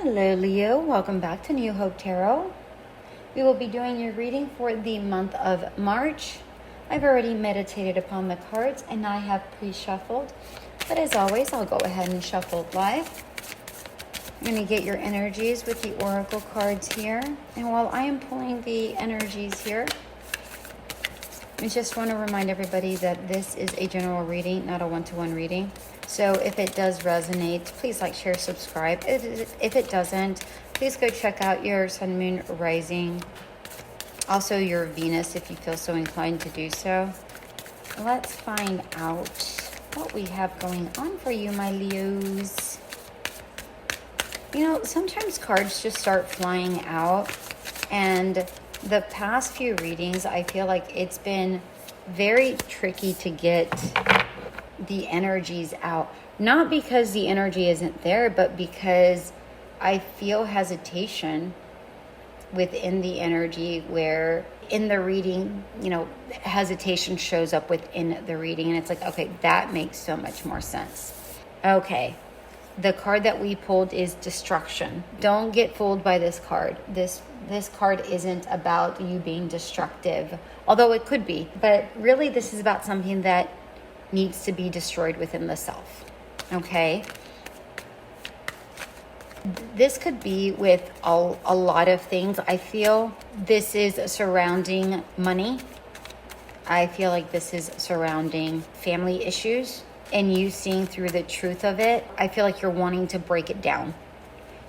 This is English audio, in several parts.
Hello Leo, welcome back to New Hope Tarot. We will be doing your reading for the month of March. I've already meditated upon the cards and I have pre-shuffled, but as always I'll go ahead and shuffle live. I'm going to get your energies with the oracle cards here, and while I am pulling the energies here, I just want to remind everybody that this is a general reading, not a one-to-one reading. So if it does resonate, please like, share, subscribe. If it doesn't, please go check out your sun, moon, rising. Also your Venus if you feel so inclined to do so. Let's find out what we have going on for you, my Leos. You know, sometimes cards just start flying out, and the past few readings, I feel like it's been very tricky to get the energies out. Not because the energy isn't there, but because I feel hesitation within the energy, where in the reading, you know, hesitation shows up within the reading, and it's like, okay, that makes so much more sense. Okay. The card that we pulled is destruction. Don't get fooled by this card. This card isn't about you being destructive, although it could be. But really, this is about something that needs to be destroyed within the self. Okay? This could be with a lot of things. I feel this is surrounding money. I feel like this is surrounding family issues. And you seeing through the truth of it, I feel like you're wanting to break it down.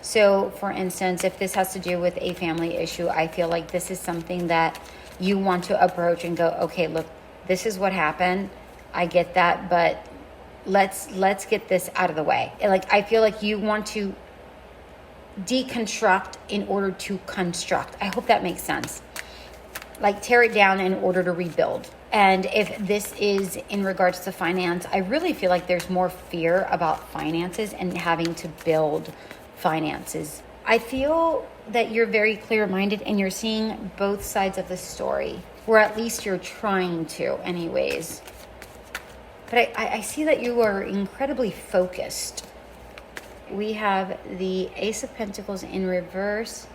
So, for instance, if this has to do with a family issue, I feel like this is something that you want to approach and go, okay, look, this is what happened. I get that, but let's get this out of the way. Like, I feel like you want to deconstruct in order to construct. I hope that makes sense. Like, tear it down in order to rebuild. And if this is in regards to finance, I really feel like there's more fear about finances and having to build finances. I feel that you're very clear-minded and you're seeing both sides of the story, or at least you're trying to anyways. But I see that you are incredibly focused. We have the Ace of Pentacles in reverse,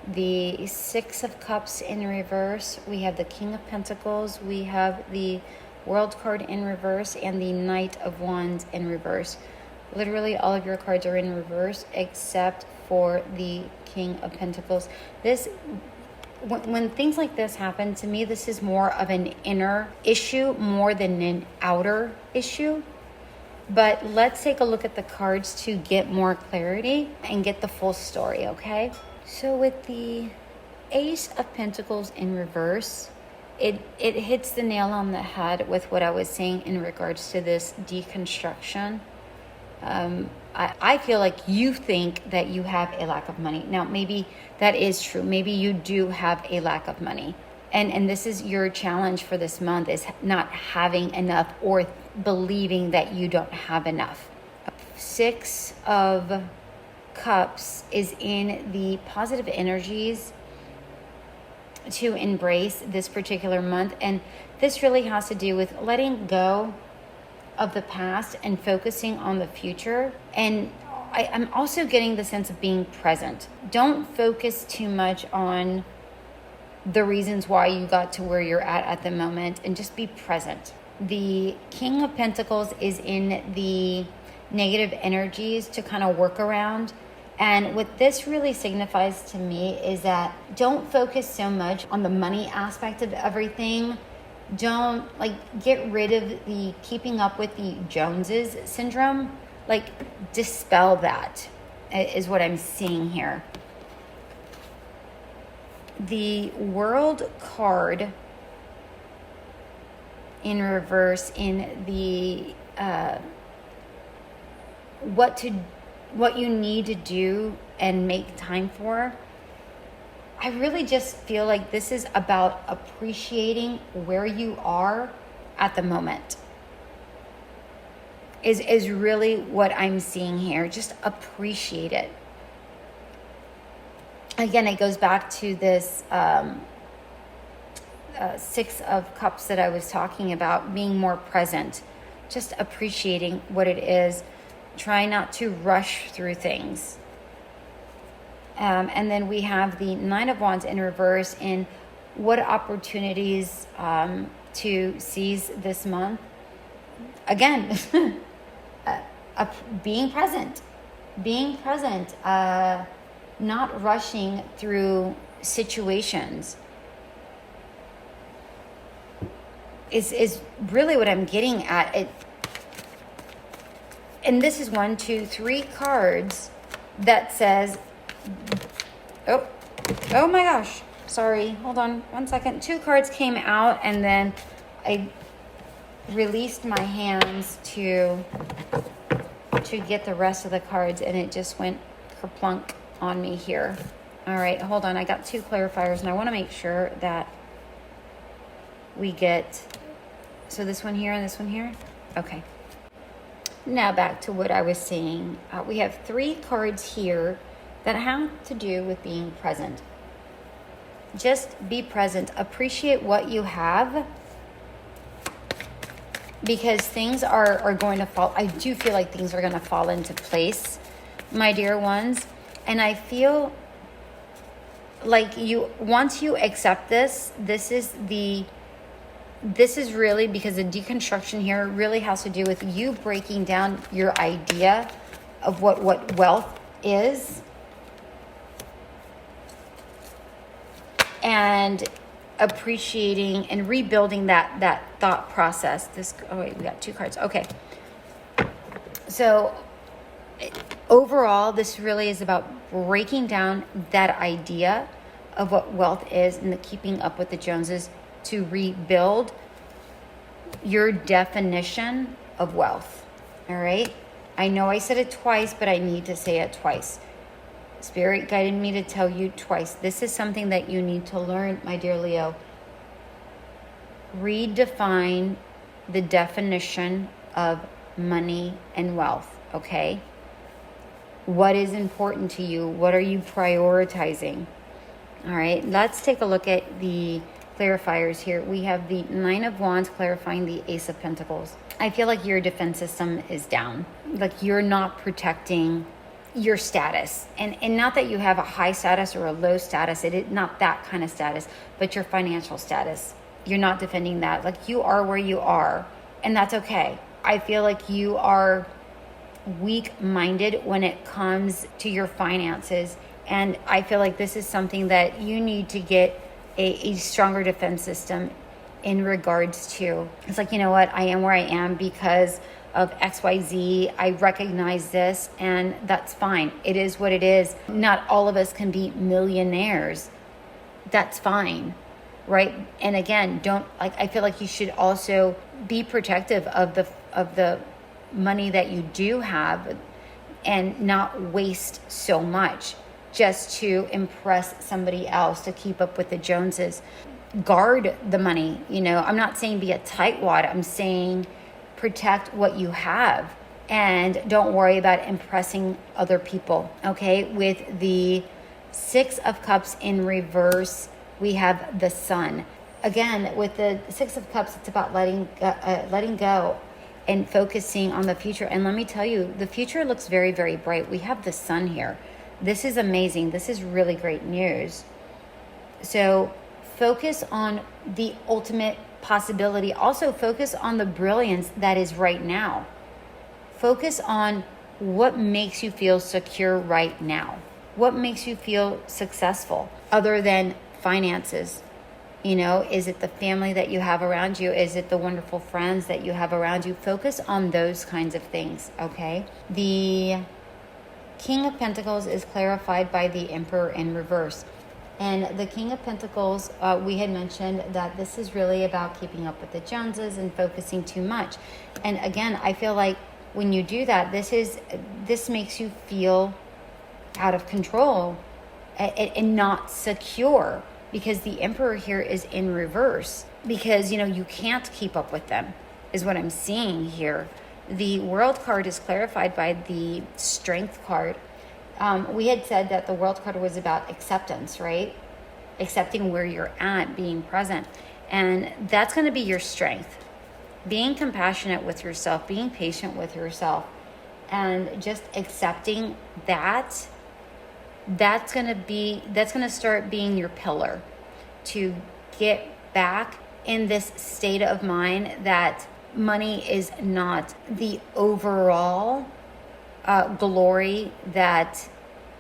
the Six of Cups in reverse, we have the King of Pentacles, we have the World card in reverse, and the Knight of Wands in reverse. Literally all of your cards are in reverse except for the King of Pentacles. When things like this happen, to me, this is more of an inner issue more than an outer issue. But let's take a look at the cards to get more clarity and get the full story, okay? So with the Ace of Pentacles in reverse, it hits the nail on the head with what I was saying in regards to this deconstruction. I feel like you think that you have a lack of money. Now, maybe that is true. Maybe you do have a lack of money. And this is your challenge for this month, is not having enough or believing that you don't have enough. Six of Cups is in the positive energies to embrace this particular month, and this really has to do with letting go of the past and focusing on the future. And I'm also getting the sense of being present. Don't focus too much on the reasons why you got to where you're at the moment, and just be present. The King of Pentacles is in the negative energies to kind of work around. And what this really signifies to me is that don't focus so much on the money aspect of everything. Don't get rid of the keeping up with the Joneses syndrome. Dispel that is what I'm seeing here. The World card in reverse in the what you need to do and make time for. I really just feel like this is about appreciating where you are at the moment. Is really what I'm seeing here. Just appreciate it. Again, it goes back to this Six of Cups that I was talking about, being more present, just appreciating what it is. Try not to rush through things. And then we have the Nine of Wands in reverse. And what opportunities to seize this month? Again, being present, not rushing through situations is really what I'm getting at. It, and this is 1, 2, 3 cards that says, oh my gosh, sorry, hold on 1 second. 2 cards came out, and then I released my hands to get the rest of the cards, and it just went kerplunk on me here. All right, hold on. I got 2 clarifiers, and I want to make sure that we get, so this one here and this one here. Okay. Now back to what I was saying. We have 3 cards here that have to do with being present. Just be present. Appreciate what you have, because things are going to fall. I do feel like things are going to fall into place, my dear ones. And I feel like once you accept this is really, because the deconstruction here really has to do with you breaking down your idea of what wealth is, and appreciating and rebuilding that thought process. Oh wait, we got 2 cards. Okay. So overall, this really is about breaking down that idea of what wealth is and the keeping up with the Joneses, to rebuild your definition of wealth. All right. I know I said it twice, but I need to say it twice. Spirit guided me to tell you twice. This is something that you need to learn, my dear Leo. Redefine the definition of money and wealth, okay? What is important to you? What are you prioritizing? All right, let's take a look at the clarifiers here. We have the Nine of Wands clarifying the Ace of Pentacles. I feel like your defense system is down. Like you're not protecting your status, and not that you have a high status or a low status, it is not that kind of status, but your financial status. You're not defending that. Like you are where you are, and that's okay. I feel like you are weak-minded when it comes to your finances, and I feel like this is something that you need to get a stronger defense system in regards to. It's like, you know what, I am where I am because of XYZ. I recognize this, and that's fine. It is what it is. Not all of us can be millionaires. That's fine, right? And again, I feel like you should also be protective of the money that you do have, and not waste so much just to impress somebody else, to keep up with the Joneses. Guard the money. I'm not saying be a tightwad. I'm saying protect what you have, and don't worry about impressing other people. Okay, with the Six of Cups in reverse, we have the Sun. Again, with the Six of Cups, it's about letting go and focusing on the future. And let me tell you, the future looks very, very bright. We have the Sun here. This is amazing. This is really great news. So focus on the ultimate possibility. Also focus on the brilliance that is right now. Focus on what makes you feel secure right now. What makes you feel successful other than finances? Is it the family that you have around you? Is it the wonderful friends that you have around you? Focus on those kinds of things, okay? The King of Pentacles is clarified by the Emperor in reverse. And the King of Pentacles, we had mentioned that this is really about keeping up with the Joneses and focusing too much. And again, I feel like when you do that, this makes you feel out of control and not secure, because the Emperor here is in reverse, because you can't keep up with them, is what I'm seeing here. The World card is clarified by the Strength card. We had said that the World card was about acceptance, right? Accepting where you're at, being present. And that's going to be your strength. Being compassionate with yourself, being patient with yourself, and just accepting that that's going to start being your pillar to get back in this state of mind that money is not the overall glory that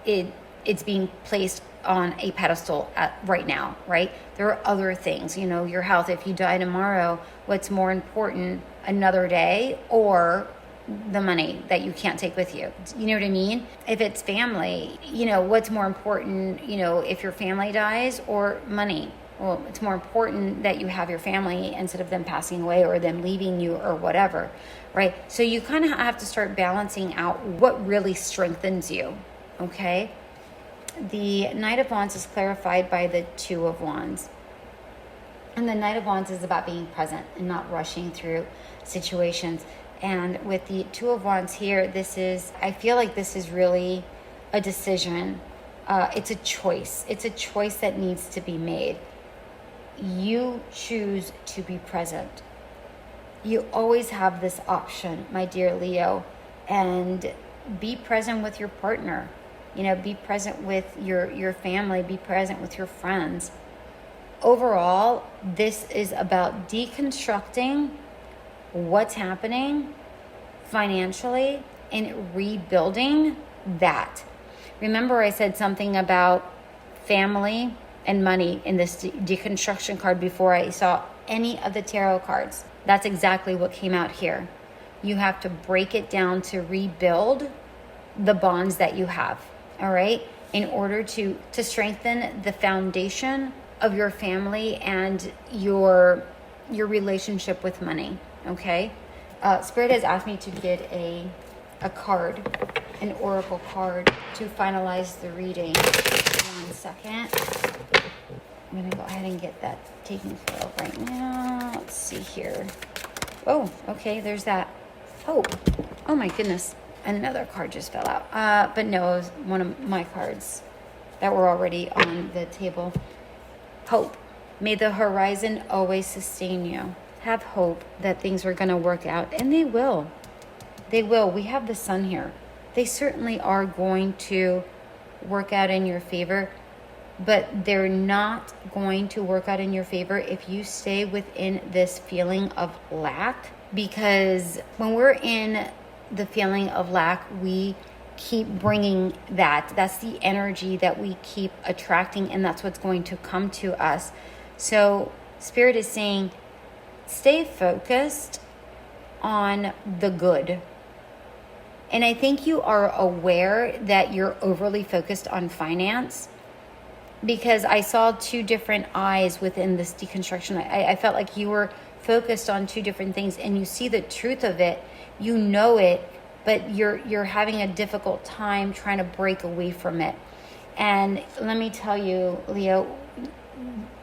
it's being placed on a pedestal right now, right? There are other things, your health. If you die tomorrow, what's more important, another day or the money that you can't take with you? You know what I mean? If it's family, what's more important, if your family dies or money? Well, it's more important that you have your family instead of them passing away or them leaving you or whatever, right? So you kind of have to start balancing out what really strengthens you, okay? The Knight of Wands is clarified by the Two of Wands. And the Knight of Wands is about being present and not rushing through situations. And with the Two of Wands here, I feel like this is really a decision. It's a choice. It's a choice that needs to be made. You choose to be present. You always have this option, my dear Leo, and be present with your partner. Be present with your family, be present with your friends. Overall, this is about deconstructing what's happening financially and rebuilding that. Remember, I said something about family and money in this deconstruction card before I saw any of the tarot cards. That's exactly what came out here. You have to break it down to rebuild the bonds that you have, all right? In order to strengthen the foundation of your family and your relationship with money, okay? Spirit has asked me to get a card, an oracle card, to finalize the reading. 1 second. I'm going to go ahead and get that taken care of right now. Let's see here. Oh, okay, there's that. Hope. Oh my goodness. Another card just fell out. But no, it was one of my cards that were already on the table. Hope. May the horizon always sustain you. Have hope that things are going to work out. And they will. They will. We have the sun here. They certainly are going to work out in your favor. But they're not going to work out in your favor if you stay within this feeling of lack. Because when we're in the feeling of lack, we keep bringing that. That's the energy that we keep attracting, and that's what's going to come to us. So Spirit is saying, stay focused on the good. And I think you are aware that you're overly focused on finance, because I saw two different eyes within this deconstruction. I felt like you were focused on two different things, and you see the truth of it, you know it, but you're having a difficult time trying to break away from it. And let me tell you, Leo,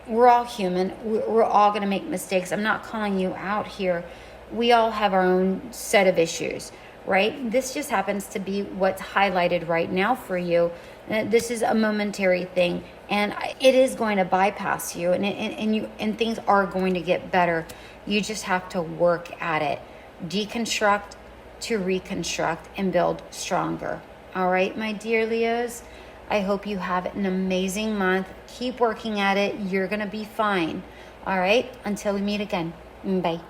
we're all human. We're all going to make mistakes. I'm not calling you out here. We all have our own set of issues, right? This just happens to be what's highlighted right now for you. This is a momentary thing, and it is going to bypass you, and things are going to get better. You just have to work at it. Deconstruct to reconstruct and build stronger. All right, my dear Leos, I hope you have an amazing month. Keep working at it. You're going to be fine. All right, until we meet again. Bye.